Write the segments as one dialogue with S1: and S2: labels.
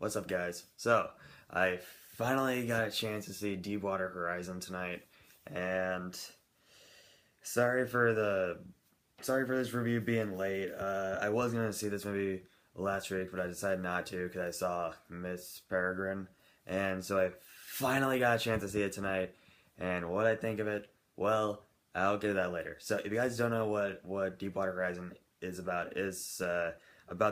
S1: What's up, guys? So, I finally got a chance to see Deepwater Horizon tonight, and sorry for the sorry for this review being late. I was gonna see this movie last week, but I decided not to because I saw Miss Peregrine, and so I finally got a chance to see it tonight. And what I think of it, well, I'll get to that later. So, if you guys don't know what Deepwater Horizon is about the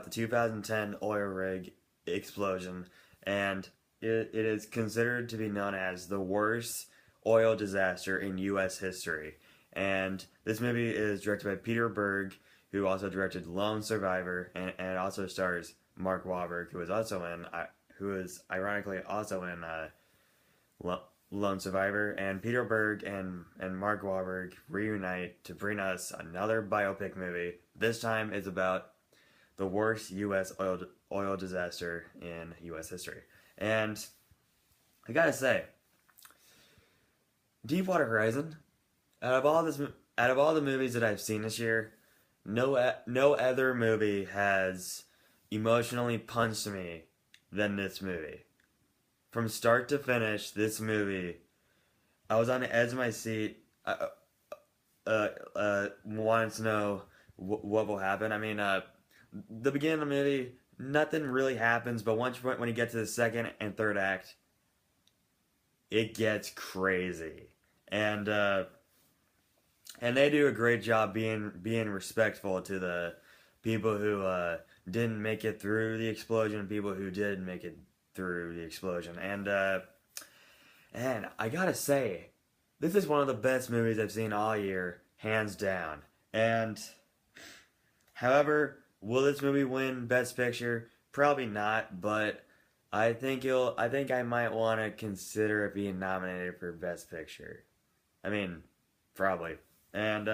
S1: 2010 oil rig explosion, and it is considered to be known as the worst oil disaster in U.S. history. And this movie is directed by Peter Berg, who also directed Lone Survivor, and it also stars Mark Wahlberg, who is ironically also in Lone Survivor. And Peter Berg and Mark Wahlberg reunite to bring us another biopic movie. This time it's about the worst U.S. oil disaster in U.S. history. And I gotta say, Deepwater Horizon, out of all the movies that I've seen this year, no other movie has emotionally punched me than this movie. From start to finish, this movie, I was on the edge of my seat. Wanted to know what will happen. I mean, the beginning of the movie, nothing really happens, but when you get to the second and third act, it gets crazy, and they do a great job being respectful to the people who didn't make it through the explosion, and people who did make it through the explosion, and I gotta say, this is one of the best movies I've seen all year, hands down. And however, will this movie win Best Picture? Probably not, but I think I might want to consider it being nominated for Best Picture. I mean, probably. And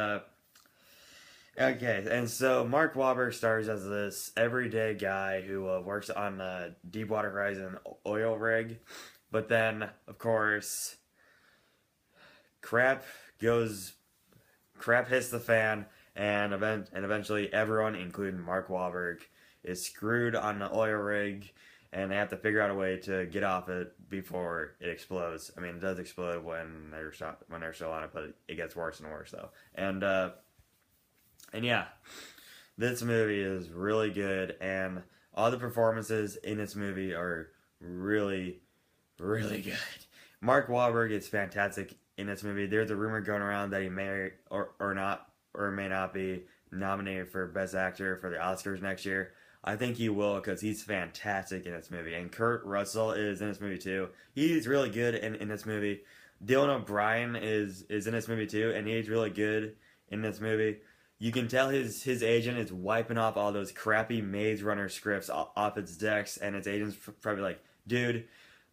S1: okay, and so Mark Wahlberg stars as this everyday guy who works on the Deepwater Horizon oil rig, but then, of course, crap hits the fan, and eventually everyone, including Mark Wahlberg, is screwed on the oil rig, and they have to figure out a way to get off it before it explodes. I mean, it does explode when they're still on it, but it gets worse and worse though. And yeah, this movie is really good, and all the performances in this movie are really, really good. Mark Wahlberg is fantastic in this movie. There's a rumor going around that he may or may not be nominated for Best Actor for the Oscars next year. I think he will, because he's fantastic in this movie. And Kurt Russell is in this movie too. He's really good in this movie. Dylan O'Brien is in this movie too, and he's really good in this movie. You can tell his agent is wiping off all those crappy Maze Runner scripts off its decks, and his agent's probably like, dude,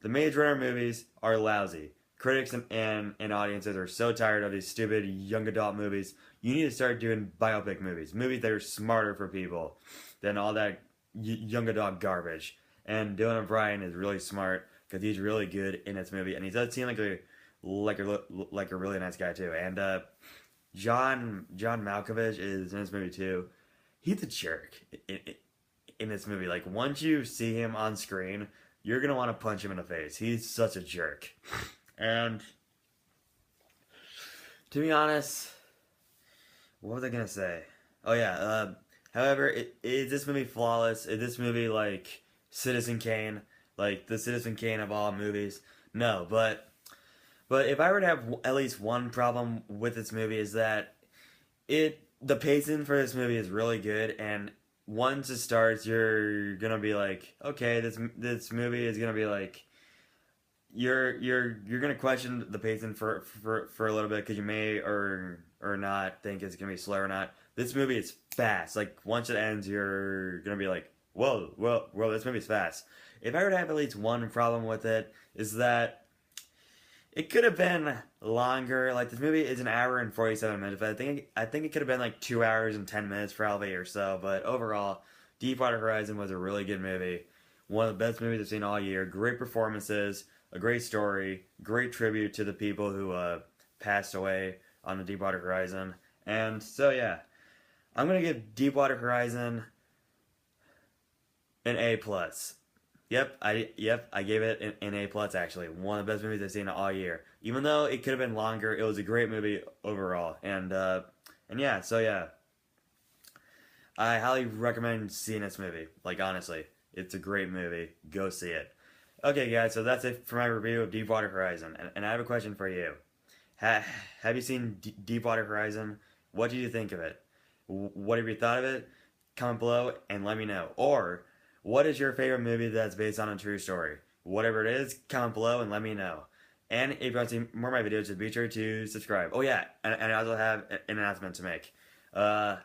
S1: the Maze Runner movies are lousy. Critics and audiences are so tired of these stupid young adult movies. You need to start doing biopic movies that are smarter for people than all that young adult garbage. And Dylan O'Brien is really smart because he's really good in this movie, and he does seem like a really nice guy too. And John Malkovich is in this movie too. He's a jerk in this movie. Like, once you see him on screen, you're gonna want to punch him in the face. He's such a jerk. And to be honest, what was I gonna say? Oh yeah. However, is this movie flawless? Is this movie like Citizen Kane, like the Citizen Kane of all movies? No, but if I were to have at least one problem with this movie, is that the pacing for this movie is really good, and once it starts, you're gonna be like, okay, this movie is gonna be like, you're gonna question the pacing for a little bit, because you may or not think it's gonna be slow or not. This movie is fast. Like, once it ends, you're gonna be like, whoa, this movie's fast. If I were to have at least one problem with it, is that it could have been longer. Like, this movie is an hour and 47 minutes, but I think it could have been like 2 hours and 10 minutes probably or so. But overall, Deepwater Horizon was a really good movie. One of the best movies I've seen all year. Great performances, a great story, great tribute to the people who passed away on the Deepwater Horizon. And so yeah, I'm gonna give Deepwater Horizon an A+. I gave it an A plus actually. One of the best movies I've seen all year. Even though it could have been longer, it was a great movie overall. And yeah, so yeah, I highly recommend seeing this movie. Like honestly, it's a great movie. Go see it. Okay, guys, so that's it for my review of Deepwater Horizon. And I have a question for you. Ha- have you seen Deepwater Horizon? What did you think of it? What have you thought of it? Comment below and let me know. Or, what is your favorite movie that's based on a true story? Whatever it is, comment below and let me know. And if you want to see more of my videos, just be sure to subscribe. Oh yeah, and I also have an announcement to make. Uh,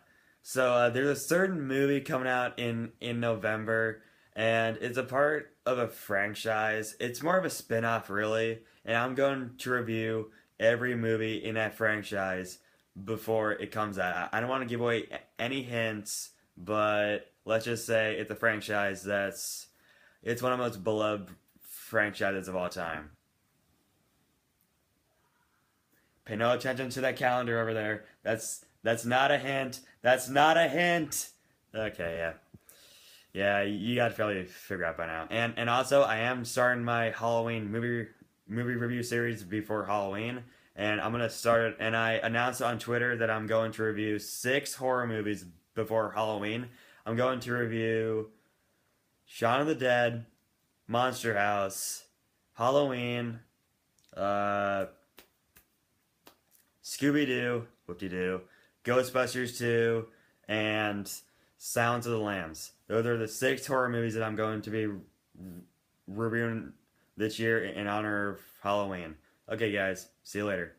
S1: there's a certain movie coming out in November, and it's a part of a franchise. It's more of a spin-off, really, and I'm going to review every movie in that franchise before it comes out. I don't want to give away any hints, but let's just say it's a franchise it's one of the most beloved franchises of all time. Pay no attention to that calendar over there. That's not a hint. That's not a hint. Okay, yeah. Yeah, you got to probably figure out by now. And also, I am starting my Halloween movie review series before Halloween, and I'm gonna start it. And I announced on Twitter that I'm going to review 6 horror movies before Halloween. I'm going to review Shaun of the Dead, Monster House, Halloween, uh, Scooby Doo, Whoop De Doo, Ghostbusters 2, and Silence of the Lambs. Those are the 6 horror movies that I'm going to be reviewing this year in honor of Halloween. Okay, guys, see you later.